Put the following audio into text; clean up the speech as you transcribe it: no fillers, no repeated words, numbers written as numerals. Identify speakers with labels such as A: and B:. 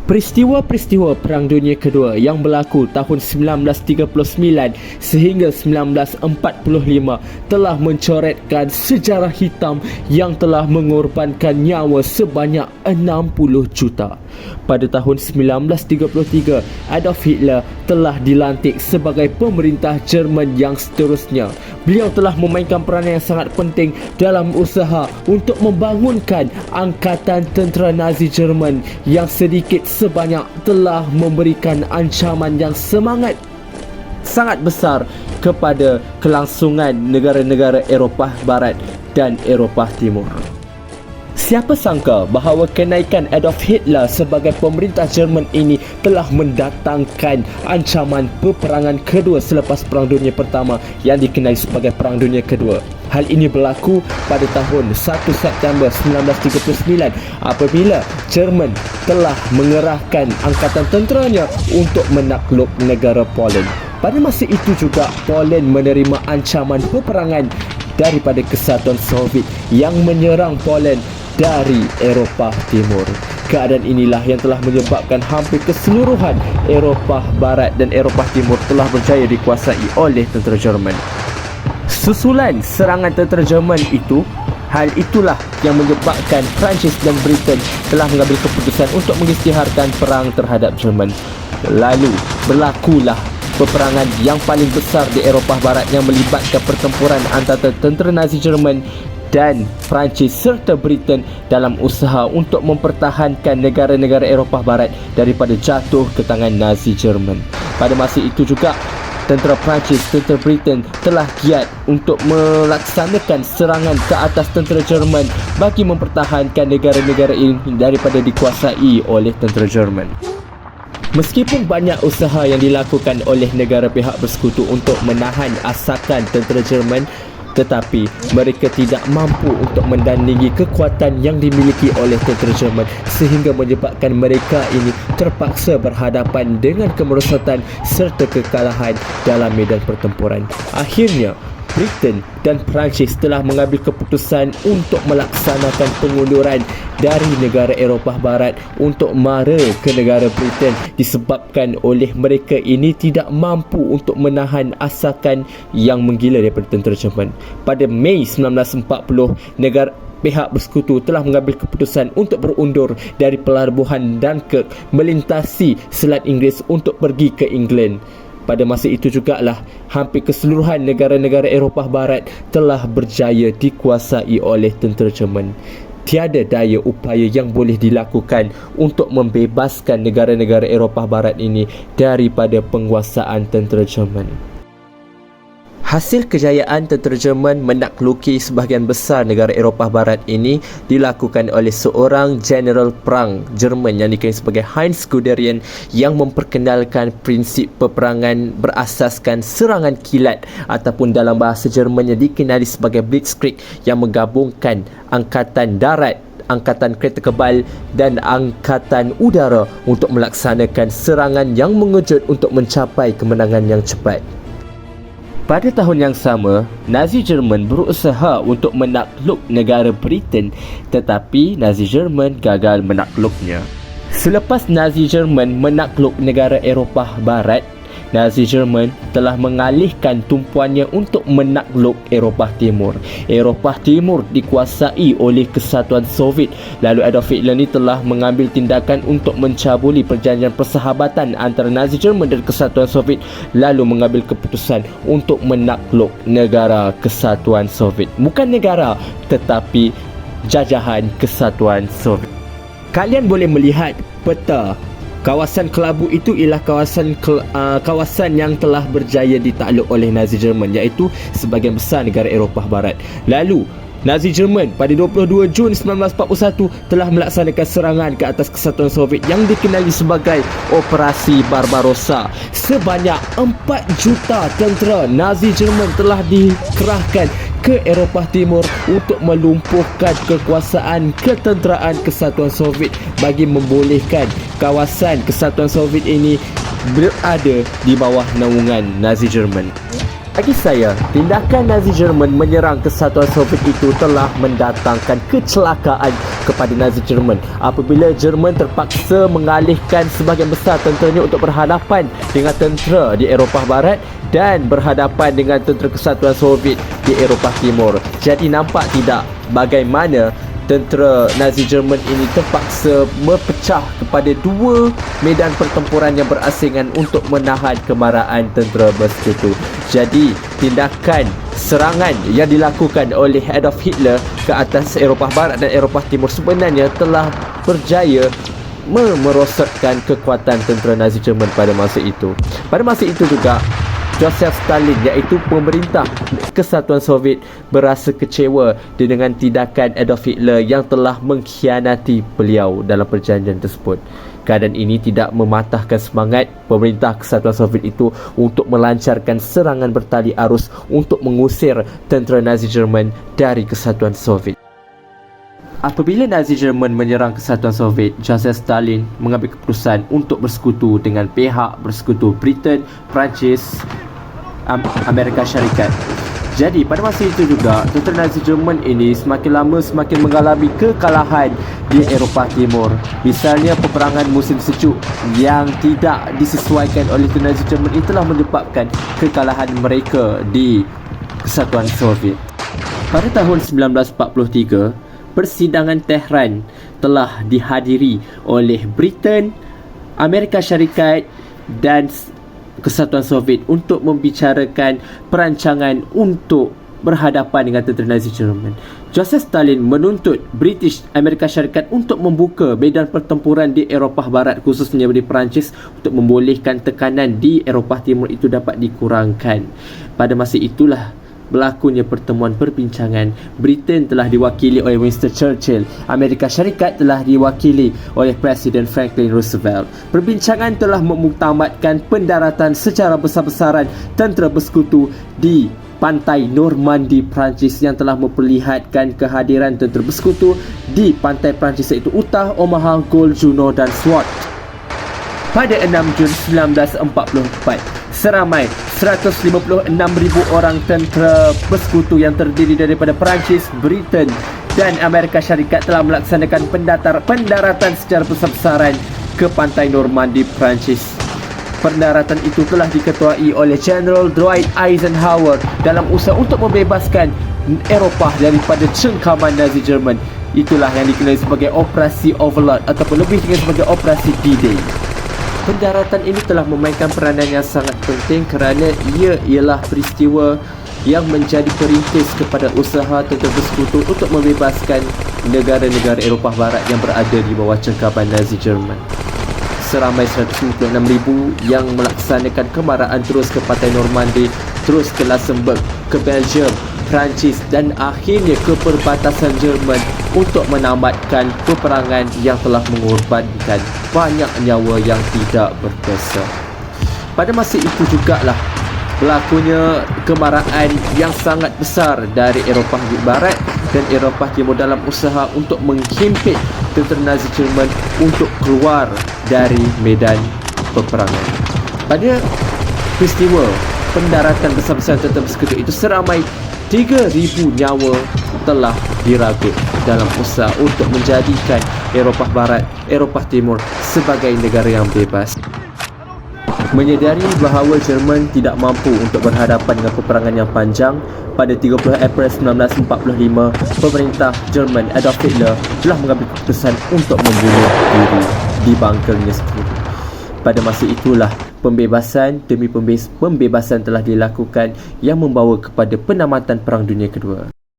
A: Peristiwa-peristiwa Perang Dunia Kedua yang berlaku tahun 1939 sehingga 1945 telah mencoretkan sejarah hitam yang telah mengorbankan nyawa sebanyak 60 juta. Pada tahun 1933, Adolf Hitler telah dilantik sebagai pemerintah Jerman yang seterusnya. Beliau telah memainkan peranan yang sangat penting dalam usaha untuk membangunkan angkatan tentera Nazi Jerman yang sedikit sebanyak telah memberikan ancaman yang sangat besar kepada kelangsungan negara-negara Eropah Barat dan Eropah Timur. Siapa sangka bahawa kenaikan Adolf Hitler sebagai pemerintah Jerman ini telah mendatangkan ancaman peperangan kedua selepas Perang Dunia Pertama yang dikenali sebagai Perang Dunia Kedua. Hal ini berlaku pada tahun 1 September 1939 apabila Jerman telah mengerahkan angkatan tenteranya untuk menakluk negara Poland. Pada masa itu juga Poland menerima ancaman peperangan daripada Kesatuan Soviet yang menyerang Poland dari Eropah Timur. Keadaan inilah yang telah menyebabkan hampir keseluruhan Eropah Barat dan Eropah Timur telah berjaya dikuasai oleh tentera Jerman. Susulan serangan tentera Jerman itu, hal itulah yang menyebabkan Perancis dan Britain telah mengambil keputusan untuk mengisytiharkan perang terhadap Jerman. Lalu berlakulah peperangan yang paling besar di Eropah Barat yang melibatkan pertempuran antara tentera Nazi Jerman dan Perancis serta Britain dalam usaha untuk mempertahankan negara-negara Eropah Barat daripada jatuh ke tangan Nazi Jerman. Pada masa itu juga, tentera Perancis, tentera Britain telah giat untuk melaksanakan serangan ke atas tentera Jerman bagi mempertahankan negara-negara ini daripada dikuasai oleh tentera Jerman. Meskipun banyak usaha yang dilakukan oleh negara pihak bersekutu untuk menahan asakan tentera Jerman, tetapi mereka tidak mampu untuk mendandingi kekuatan yang dimiliki oleh tentera Jerman sehingga menyebabkan mereka ini terpaksa berhadapan dengan kemerosotan serta kekalahan dalam medan pertempuran. Akhirnya, Britain dan Perancis telah mengambil keputusan untuk melaksanakan pengunduran dari negara Eropah Barat untuk mara ke negara Britain disebabkan oleh mereka ini tidak mampu untuk menahan asakan yang menggila daripada tentera Jerman. Pada Mei 1940, negara pihak bersekutu telah mengambil keputusan untuk berundur dari pelabuhan Dunkirk melintasi Selat Inggeris untuk pergi ke England. Pada masa itu jugalah hampir keseluruhan negara-negara Eropah Barat telah berjaya dikuasai oleh tentera Jerman. Tiada daya upaya yang boleh dilakukan untuk membebaskan negara-negara Eropah Barat ini daripada penguasaan tentera Jerman. Hasil kejayaan tentera Jerman menakluki sebahagian besar negara Eropah Barat ini dilakukan oleh seorang jeneral perang Jerman yang dikenali sebagai Heinz Guderian yang memperkenalkan prinsip peperangan berasaskan serangan kilat ataupun dalam bahasa Jermannya dikenali sebagai Blitzkrieg yang menggabungkan angkatan darat, angkatan kereta kebal dan angkatan udara untuk melaksanakan serangan yang mengejut untuk mencapai kemenangan yang cepat. Pada tahun yang sama, Nazi Jerman berusaha untuk menakluk negara Britain tetapi Nazi Jerman gagal menakluknya. Selepas Nazi Jerman menakluk negara Eropah Barat, Nazi Jerman telah mengalihkan tumpuannya untuk menakluk Eropah Timur. Eropah Timur dikuasai oleh Kesatuan Soviet. Lalu Adolf Hitler ni telah mengambil tindakan untuk mencabuli perjanjian persahabatan antara Nazi Jerman dan Kesatuan Soviet, lalu mengambil keputusan untuk menakluk negara Kesatuan Soviet. Bukan negara, tetapi jajahan Kesatuan Soviet. Kalian boleh melihat peta. Kawasan kelabu itu ialah kawasan yang telah berjaya ditakluk oleh Nazi Jerman, iaitu sebahagian besar negara Eropah Barat. Lalu Nazi Jerman pada 22 Jun 1941 telah melaksanakan serangan ke atas Kesatuan Soviet yang dikenali sebagai Operasi Barbarossa. Sebanyak 4 juta tentera Nazi Jerman telah dikerahkan ke Eropah Timur untuk melumpuhkan kekuasaan ketenteraan Kesatuan Soviet bagi membolehkan kawasan Kesatuan Soviet ini berada di bawah naungan Nazi Jerman. Bagi saya, tindakan Nazi Jerman menyerang kesatuan Soviet itu telah mendatangkan kecelakaan kepada Nazi Jerman apabila Jerman terpaksa mengalihkan sebahagian besar tenteranya untuk berhadapan dengan tentera di Eropah Barat dan berhadapan dengan tentera kesatuan Soviet di Eropah Timur. Jadi nampak tidak bagaimana tentera Nazi Jerman ini terpaksa berpecah kepada dua medan pertempuran yang berasingan untuk menahan kemarahan tentera bersekutu. Jadi, tindakan serangan yang dilakukan oleh Adolf Hitler ke atas Eropah Barat dan Eropah Timur sebenarnya telah berjaya merosotkan kekuatan tentera Nazi Jerman pada masa itu. Pada masa itu juga, Joseph Stalin iaitu pemerintah Kesatuan Soviet berasa kecewa dengan tindakan Adolf Hitler yang telah mengkhianati beliau dalam perjanjian tersebut. Keadaan ini tidak mematahkan semangat pemerintah Kesatuan Soviet itu untuk melancarkan serangan bertali arus untuk mengusir tentera Nazi Jerman dari Kesatuan Soviet. Apabila Nazi Jerman menyerang Kesatuan Soviet, Joseph Stalin mengambil keputusan untuk bersekutu dengan pihak bersekutu Britain, Perancis, Amerika Syarikat. Jadi pada masa itu juga, tentera Nazi Jerman ini semakin lama semakin mengalami kekalahan di Eropah Timur. Misalnya peperangan musim sejuk yang tidak disesuaikan oleh tentera Nazi Jerman itu telah menyebabkan kekalahan mereka di Kesatuan Soviet. Pada tahun 1943, persidangan Tehran telah dihadiri oleh Britain, Amerika Syarikat dan Kesatuan Soviet untuk membicarakan perancangan untuk berhadapan dengan tentera Nazi Jerman. Joseph Stalin menuntut British Amerika Syarikat untuk membuka medan pertempuran di Eropah Barat, khususnya di Perancis, untuk membolehkan tekanan di Eropah Timur itu dapat dikurangkan. Pada masa itulah berlakunya pertemuan perbincangan. Britain telah diwakili oleh Winston Churchill, Amerika Syarikat telah diwakili oleh Presiden Franklin Roosevelt. Perbincangan telah memuktamadkan pendaratan secara besar-besaran tentera bersekutu di pantai Normandy Perancis yang telah memperlihatkan kehadiran tentera bersekutu di pantai Perancis iaitu Utah, Omaha, Gold, Juno dan Swat. Pada 6 Jun 1944, seramai 156,000 orang tentera bersekutu yang terdiri daripada Perancis, Britain dan Amerika Syarikat telah melaksanakan pendaratan secara besar-besaran ke pantai Normandy, Perancis. Pendaratan itu telah diketuai oleh General Dwight Eisenhower dalam usaha untuk membebaskan Eropah daripada cengkaman Nazi Jerman. Itulah yang dikenali sebagai Operasi Overlord ataupun lebih dikenali sebagai Operasi D-Day. Pendaratan ini telah memainkan peranan yang sangat penting kerana ia ialah peristiwa yang menjadi perintis kepada usaha tentera bersekutu untuk membebaskan negara-negara Eropah Barat yang berada di bawah cengkaman Nazi Jerman. Seramai 156,000 yang melaksanakan kemarahan terus ke pantai Normandy, terus ke Luxembourg, ke Belgium, Perancis dan akhirnya ke perbatasan Jerman untuk menamatkan peperangan yang telah mengorbankan banyak nyawa yang tidak berdosa. Pada masa itu jugalah berlakunya kemarahan yang sangat besar dari Eropah Barat dan Eropah Timur dalam usaha untuk menghimpit tentera Nazi Jerman untuk keluar dari medan peperangan. Pada peristiwa pendaratan besar-besaran tentera bersekutu itu, seramai 3,000 nyawa telah diragut dalam usaha untuk menjadikan Eropah Barat, Eropah Timur sebagai negara yang bebas. Menyedari bahawa Jerman tidak mampu untuk berhadapan dengan peperangan yang panjang, pada 30 April 1945, pemerintah Jerman Adolf Hitler telah mengambil keputusan untuk membunuh diri di bunkernya sendiri. Pada masa itulah pembebasan demi pembebasan telah dilakukan yang membawa kepada penamatan Perang Dunia Kedua.